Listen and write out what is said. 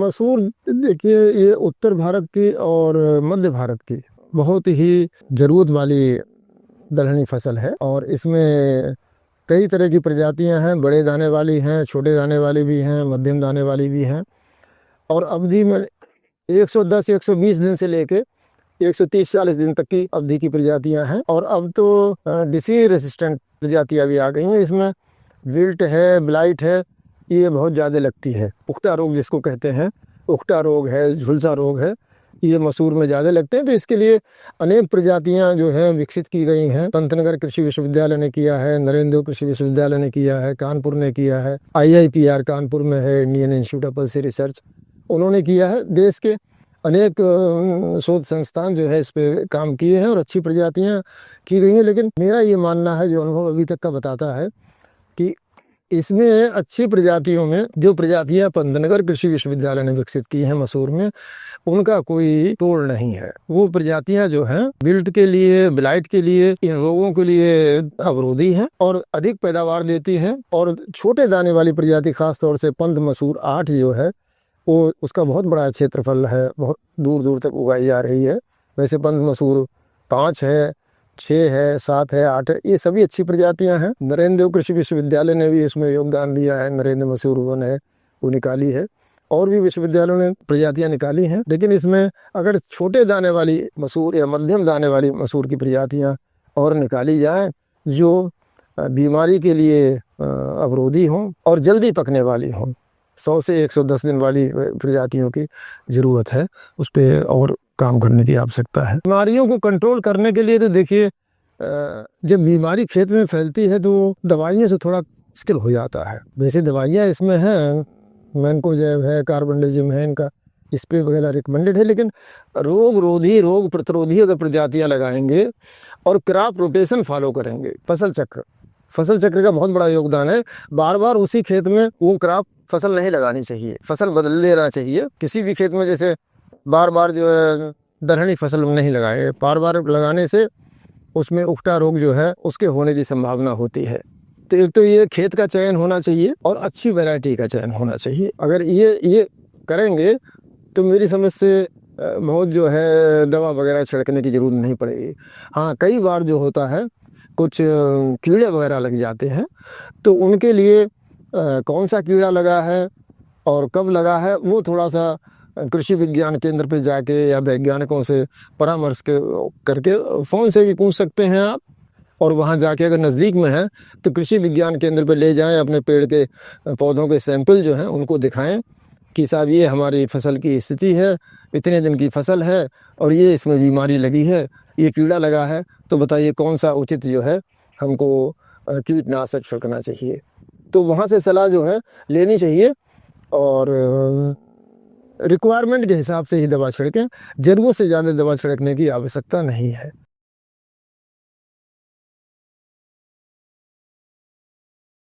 मसूर देखिए, ये उत्तर भारत की और मध्य भारत की बहुत ही ज़रूरत वाली दलहनी फसल है। और इसमें कई तरह की प्रजातियां हैं, बड़े दाने वाली हैं, छोटे दाने वाली भी हैं, मध्यम दाने वाली भी हैं। और अवधि में 110-120 दिन से लेके 130-40 दिन तक की अवधि की प्रजातियां हैं। और अब तो डिसीज रेसिस्टेंट प्रजातियां भी आ गई हैं। इसमें विल्ट है, ब्लाइट है, ये बहुत ज़्यादा लगती है। उकटा रोग जिसको कहते हैं, उकटा रोग है, झुलसा रोग है, ये मसूर में ज़्यादा लगते हैं। तो इसके लिए अनेक प्रजातियां जो है विकसित की गई हैं। पंतनगर कृषि विश्वविद्यालय ने किया है, नरेंद्र कृषि विश्वविद्यालय ने किया है, कानपुर ने किया है, IIPR कानपुर में है, Indian institute of policy research, उन्होंने किया है। देश के अनेक शोध संस्थान जो है इस पे काम किए हैं और अच्छी प्रजातियां की गई हैं। लेकिन मेरा ये मानना है, जो अनुभव अभी तक का बताता है, कि इसमें अच्छी प्रजातियों में जो प्रजातियां पंतनगर कृषि विश्वविद्यालय ने विकसित की हैं मसूर में, उनका कोई तोड़ नहीं है। वो प्रजातियां जो हैं बिल्ट के लिए, ब्लाइट के लिए, इन रोगों के लिए अवरोधी हैं और अधिक पैदावार देती हैं। और छोटे दाने वाली प्रजाति खासतौर से पंत मसूर 8 जो है, वो उसका बहुत बड़ा क्षेत्रफल है, बहुत दूर दूर तक उगाई जा रही है। वैसे पंत मसूर 5 है, 6 है, 7 है, 8 है, ये सभी अच्छी प्रजातियां हैं। नरेंद्र कृषि विश्वविद्यालय ने भी इसमें योगदान दिया है। नरेंद्र मसूर वो निकाली है, और भी विश्वविद्यालयों ने प्रजातियां निकाली हैं। लेकिन इसमें अगर छोटे दाने वाली मसूर या मध्यम दाने वाली मसूर की प्रजातियां और निकाली जाएं, जो बीमारी के लिए अवरोधी हों और जल्दी पकने वाली हों, 100 से 110 दिन वाली प्रजातियों की ज़रूरत है। उस पर और काम करने की आवश्यकता है। बीमारियों को कंट्रोल करने के लिए तो देखिए, जब बीमारी खेत में फैलती है तो दवाइयों से थोड़ा मुश्किल हो जाता है। वैसे दवाइयाँ इसमें हैं, मैनकोजेब है, कार्बेंडाजिम है, इनका स्प्रे वगैरह रिकमेंडेड है। लेकिन रोग प्रतिरोधी अगर प्रजातियाँ लगाएंगे और क्रॉप रोटेशन फॉलो करेंगे, फसल चक्र का बहुत बड़ा योगदान है। बार बार उसी खेत में वो क्रॉप फसल नहीं लगानी चाहिए, फसल बदल देना चाहिए। किसी भी खेत में जैसे बार बार जो है दलहनी फसल नहीं लगाए, बार बार लगाने से उसमें उकटा रोग जो है उसके होने की संभावना होती है। तो एक तो ये खेत का चयन होना चाहिए और अच्छी वैरायटी का चयन होना चाहिए। अगर ये करेंगे तो मेरी समझ से बहुत जो है दवा वगैरह छिड़कने की ज़रूरत नहीं पड़ेगी। हाँ, कई बार जो होता है कुछ कीड़े वगैरह लग जाते हैं, तो उनके लिए कौन सा कीड़ा लगा है और कब लगा है, वो थोड़ा सा कृषि विज्ञान केंद्र पे जाके या वैज्ञानिकों से परामर्श करके फ़ोन से भी पूछ सकते हैं आप। और वहाँ जाके अगर नज़दीक में है तो कृषि विज्ञान केंद्र पे ले जाएं, अपने पेड़ के पौधों के सैंपल जो हैं उनको दिखाएं कि साहब ये हमारी फसल की स्थिति है, इतने दिन की फसल है और ये इसमें बीमारी लगी है, ये कीड़ा लगा है, तो बताइए कौन सा उचित जो है हमको कीटनाशक छिड़कना चाहिए। तो वहाँ से सलाह जो है लेनी चाहिए और रिक्वायरमेंट के हिसाब से ही दवा छिड़कें। ज़रूरत से ज़्यादा दवा छिड़कने की आवश्यकता नहीं है।